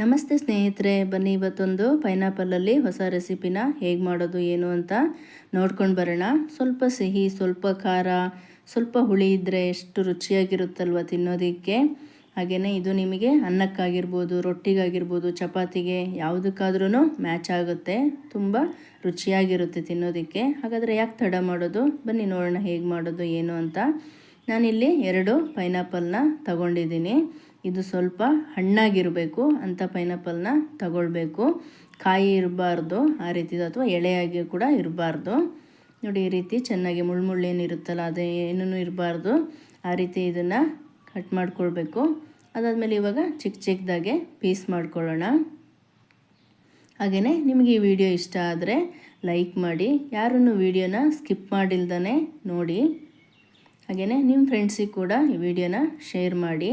ನಮಸ್ತೆ ಸ್ನೇಹಿತರೆ, ಬನ್ನಿ ಇವತ್ತೊಂದು ಪೈನಾಪಲಲ್ಲಿ ಹೊಸ ರೆಸಿಪಿನ ಹೇಗೆ ಮಾಡೋದು ಏನು ಅಂತ ನೋಡ್ಕೊಂಡು ಬರೋಣ. ಸ್ವಲ್ಪ ಸಿಹಿ, ಸ್ವಲ್ಪ ಖಾರ, ಸ್ವಲ್ಪ ಹುಳಿ ಇದ್ದರೆ ಎಷ್ಟು ರುಚಿಯಾಗಿರುತ್ತಲ್ವ ತಿನ್ನೋದಕ್ಕೆ. ಹಾಗೆಯೇ ಇದು ನಿಮಗೆ ಅನ್ನಕ್ಕಾಗಿರ್ಬೋದು, ರೊಟ್ಟಿಗಾಗಿರ್ಬೋದು, ಚಪಾತಿಗೆ ಯಾವುದಕ್ಕಾದ್ರೂ ಮ್ಯಾಚ್ ಆಗುತ್ತೆ. ತುಂಬ ರುಚಿಯಾಗಿರುತ್ತೆ ತಿನ್ನೋದಕ್ಕೆ. ಹಾಗಾದರೆ ಯಾಕೆ ತಡ ಮಾಡೋದು, ಬನ್ನಿ ನೋಡೋಣ ಹೇಗೆ ಮಾಡೋದು ಏನು ಅಂತ. ನಾನಿಲ್ಲಿ 2 ಪೈನಾಪಲ್ನ ತಗೊಂಡಿದ್ದೀನಿ. ಇದು ಸ್ವಲ್ಪ ಹಣ್ಣಾಗಿರಬೇಕು ಅಂಥ ಪೈನಾಪಲ್ನ ತಗೊಳ್ಬೇಕು. ಕಾಯಿ ಇರಬಾರ್ದು ಆ ರೀತಿದು, ಅಥವಾ ಎಳೆಯಾಗಿ ಕೂಡ ಇರಬಾರ್ದು. ನೋಡಿ, ಈ ರೀತಿ ಚೆನ್ನಾಗಿ ಮುಳ್ಳುೇನಿರುತ್ತಲ್ಲ ಅದು ಏನೂ ಇರಬಾರ್ದು. ಆ ರೀತಿ ಇದನ್ನು ಕಟ್ ಮಾಡ್ಕೊಳ್ಬೇಕು. ಅದಾದಮೇಲೆ ಇವಾಗ ಚಿಕ್ಕ ಚಿಕ್ಕದಾಗೆ ಪೀಸ್ ಮಾಡ್ಕೊಳ್ಳೋಣ. ಹಾಗೆಯೇ ನಿಮಗೆ ಈ ವಿಡಿಯೋ ಇಷ್ಟ ಆದರೆ ಲೈಕ್ ಮಾಡಿ, ಯಾರನ್ನು ವಿಡಿಯೋನ ಸ್ಕಿಪ್ ಮಾಡಿಲ್ದೇ ನೋಡಿ. ಹಾಗೆಯೇ ನಿಮ್ಮ ಫ್ರೆಂಡ್ಸಿಗೆ ಕೂಡ ಈ ವಿಡಿಯೋನ ಶೇರ್ ಮಾಡಿ.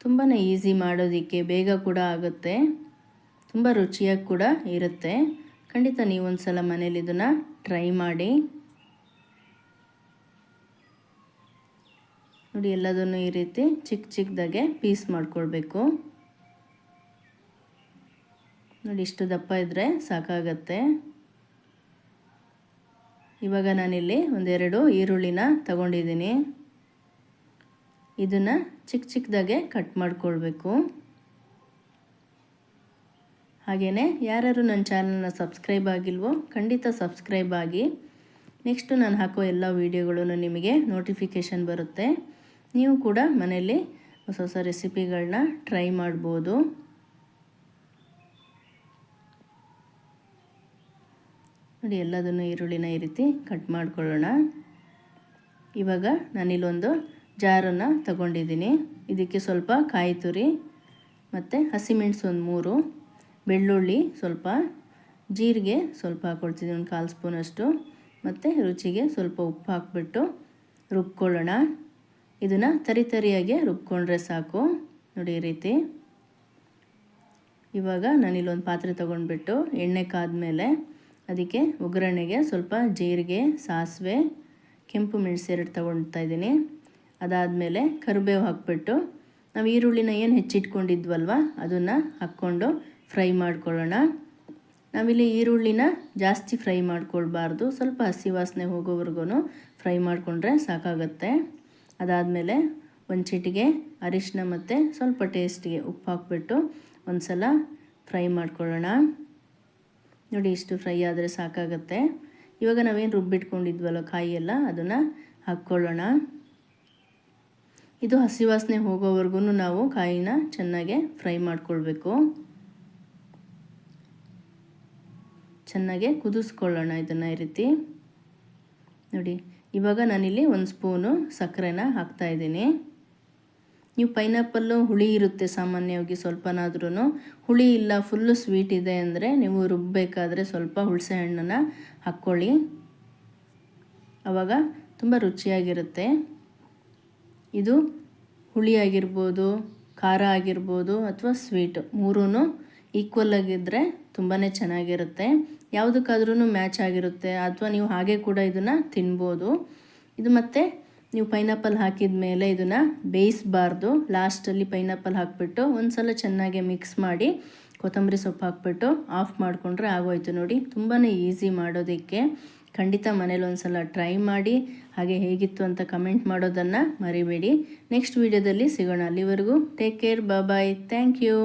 ತುಂಬಾ ಈಸಿ ಮಾಡೋದಕ್ಕೆ, ಬೇಗ ಕೂಡ ಆಗುತ್ತೆ, ತುಂಬ ರುಚಿಯಾಗಿ ಕೂಡ ಇರುತ್ತೆ. ಖಂಡಿತ ನೀವು ಒಂದು ಸಲ ಮನೇಲಿ ಇದನ್ನು ಟ್ರೈ ಮಾಡಿ ನೋಡಿ. ಎಲ್ಲದನ್ನು ಈ ರೀತಿ ಚಿಕ್ಕ ಚಿಕ್ಕದಾಗೆ ಪೀಸ್ ಮಾಡ್ಕೊಳ್ಬೇಕು. ನೋಡಿ, ಇಷ್ಟು ದಪ್ಪ ಇದ್ದರೆ ಸಾಕಾಗತ್ತೆ. ಇವಾಗ ನಾನಿಲ್ಲಿ 1-2 ಈರುಳ್ಳಿನ ತಗೊಂಡಿದ್ದೀನಿ. ಇದನ್ನು ಚಿಕ್ಕ ಚಿಕ್ಕದಾಗೆ ಕಟ್ ಮಾಡ್ಕೊಳ್ಬೇಕು. ಹಾಗೆಯೇ ಯಾರು ನನ್ನ ಚಾನಲ್ನ ಸಬ್ಸ್ಕ್ರೈಬ್ ಆಗಿಲ್ವೋ ಖಂಡಿತ ಸಬ್ಸ್ಕ್ರೈಬ್ ಆಗಿ. ನೆಕ್ಸ್ಟು ನಾನು ಹಾಕೋ ಎಲ್ಲ ವೀಡಿಯೋಗಳು ನಿಮಗೆ ನೋಟಿಫಿಕೇಷನ್ ಬರುತ್ತೆ. ನೀವು ಕೂಡ ಮನೆಯಲ್ಲಿ ಹೊಸ ಹೊಸ ರೆಸಿಪಿಗಳನ್ನ ಟ್ರೈ ಮಾಡ್ಬೋದು. ನೋಡಿ, ಎಲ್ಲದನ್ನು ಈರುಳ್ಳಿನ ಈ ರೀತಿ ಕಟ್ ಮಾಡ್ಕೊಳ್ಳೋಣ. ಇವಾಗ ನಾನಿಲ್ಲೊಂದು ಜಾರನ್ನು ತಗೊಂಡಿದ್ದೀನಿ. ಇದಕ್ಕೆ ಸ್ವಲ್ಪ ಕಾಯಿ ತುರಿ ಮತ್ತು ಹಸಿಮೆಣಸು ಒಂದು 3, ಬೆಳ್ಳುಳ್ಳಿ ಸ್ವಲ್ಪ, ಜೀರಿಗೆ ಸ್ವಲ್ಪ ಹಾಕ್ಕೊಳ್ತಿದ್ದೀನಿ, ಒಂದು 1/4 ಸ್ಪೂನಷ್ಟು, ಮತ್ತು ರುಚಿಗೆ ಸ್ವಲ್ಪ ಉಪ್ಪು ಹಾಕ್ಬಿಟ್ಟು ರುಬ್ಕೊಳ್ಳೋಣ. ಇದನ್ನು ತರಿಯಾಗಿ ರುಬ್ಕೊಂಡ್ರೆ ಸಾಕು. ನೋಡಿ, ಈ ರೀತಿ. ಇವಾಗ ನಾನಿಲ್ಲೊಂದು ಪಾತ್ರೆ ತೊಗೊಂಡ್ಬಿಟ್ಟು ಎಣ್ಣೆ ಕಾದ್ಮೇಲೆ ಅದಕ್ಕೆ ಒಗ್ಗರಣೆಗೆ ಸ್ವಲ್ಪ ಜೀರಿಗೆ, ಸಾಸಿವೆ, ಕೆಂಪು ಮೆಣಸು 2 ತೊಗೊಳ್ತಾ ಇದ್ದೀನಿ. ಅದಾದಮೇಲೆ ಕರಿಬೇವು ಹಾಕ್ಬಿಟ್ಟು ನಾವು ಈರುಳ್ಳಿನ ಏನು ಹೆಚ್ಚಿಟ್ಕೊಂಡಿದ್ವಲ್ವ ಅದನ್ನು ಹಾಕ್ಕೊಂಡು ಫ್ರೈ ಮಾಡ್ಕೊಳ್ಳೋಣ. ನಾವಿಲ್ಲಿ ಈರುಳ್ಳಿನ ಜಾಸ್ತಿ ಫ್ರೈ ಮಾಡ್ಕೊಳ್ಬಾರ್ದು, ಸ್ವಲ್ಪ ಹಸಿ ವಾಸನೆ ಹೋಗೋವರೆಗೂ ಫ್ರೈ ಮಾಡಿಕೊಂಡ್ರೆ ಸಾಕಾಗುತ್ತೆ. ಅದಾದಮೇಲೆ ಒಂದು ಚಿಟಿಗೆ ಅರಿಶಿನ ಮತ್ತು ಸ್ವಲ್ಪ ಟೇಸ್ಟಿಗೆ ಉಪ್ಪು ಹಾಕ್ಬಿಟ್ಟು ಒಂದು ಸಲ ಫ್ರೈ ಮಾಡ್ಕೊಳ್ಳೋಣ. ನೋಡಿ, ಇಷ್ಟು ಫ್ರೈ ಆದರೆ ಸಾಕಾಗುತ್ತೆ. ಇವಾಗ ನಾವೇನು ರುಬ್ಬಿಟ್ಕೊಂಡಿದ್ವಲ್ಲ ಕಾಯಿ ಎಲ್ಲ ಅದನ್ನು ಹಾಕ್ಕೊಳ್ಳೋಣ. ಇದು ಹಸಿ ವಾಸನೆ ಹೋಗೋವರೆಗೂ ನಾವು ಕಾಯಿನ ಚೆನ್ನಾಗೆ ಫ್ರೈ ಮಾಡ್ಕೊಳ್ಬೇಕು. ಚೆನ್ನಾಗೆ ಕುದಿಸ್ಕೊಳ್ಳೋಣ ಇದನ್ನು ಈ ರೀತಿ. ನೋಡಿ, ಇವಾಗ ನಾನಿಲ್ಲಿ 1 ಸ್ಪೂನು ಸಕ್ಕರೆನ ಹಾಕ್ತಾಯಿದ್ದೀನಿ. ನೀವು ಪೈನಾಪಲ್ಲು ಹುಳಿ ಇರುತ್ತೆ ಸಾಮಾನ್ಯವಾಗಿ, ಸ್ವಲ್ಪನಾದ್ರೂ ಹುಳಿ ಇಲ್ಲ, ಫುಲ್ಲು ಸ್ವೀಟ್ ಇದೆ ಅಂದರೆ ನೀವು ರುಬ್ಬಬೇಕಾದ್ರೆ ಸ್ವಲ್ಪ ಹುಣಸೆ ಹಣ್ಣನ್ನು ಹಾಕ್ಕೊಳ್ಳಿ. ಆವಾಗ ತುಂಬ ರುಚಿಯಾಗಿರುತ್ತೆ. ಇದು ಹುಳಿ ಆಗಿರ್ಬೋದು, ಖಾರ ಆಗಿರ್ಬೋದು, ಅಥವಾ ಸ್ವೀಟ್, 3 ಈಕ್ವಲ್ ಆಗಿದ್ದರೆ ತುಂಬಾ ಚೆನ್ನಾಗಿರುತ್ತೆ. ಯಾವುದಕ್ಕಾದ್ರೂ ಮ್ಯಾಚ್ ಆಗಿರುತ್ತೆ. ಅಥವಾ ನೀವು ಹಾಗೆ ಕೂಡ ಇದನ್ನು ತಿನ್ಬೋದು. ಇದು ಮತ್ತು ನೀವು ಪೈನಾಪಲ್ ಹಾಕಿದ ಮೇಲೆ ಇದನ್ನು ಬೇಯಿಸಬಾರ್ದು. ಲಾಸ್ಟಲ್ಲಿ ಪೈನಾಪಲ್ ಹಾಕಿಬಿಟ್ಟು ಒಂದು ಸಲ ಚೆನ್ನಾಗಿ ಮಿಕ್ಸ್ ಮಾಡಿ ಕೊತ್ತಂಬರಿ ಸೊಪ್ಪು ಹಾಕ್ಬಿಟ್ಟು ಆಫ್ ಮಾಡಿಕೊಂಡ್ರೆ ಆಗೋಯ್ತು. ನೋಡಿ, ತುಂಬಾ ಈಸಿ ಮಾಡೋದಕ್ಕೆ. ಖಂಡಿತ ಮನೇಲಿ ಒಂದು ಸಲ ಟ್ರೈ ಮಾಡಿ. ಹಾಗೆ ಹೇಗಿತ್ತು ಅಂತ ಕಮೆಂಟ್ ಮಾಡೋದನ್ನು ಮರಿಬೇಡಿ. ನೆಕ್ಸ್ಟ್ ವೀಡಿಯೋದಲ್ಲಿ ಸಿಗೋಣ. ಅಲ್ಲಿವರೆಗೂ take care, bye. Thank you.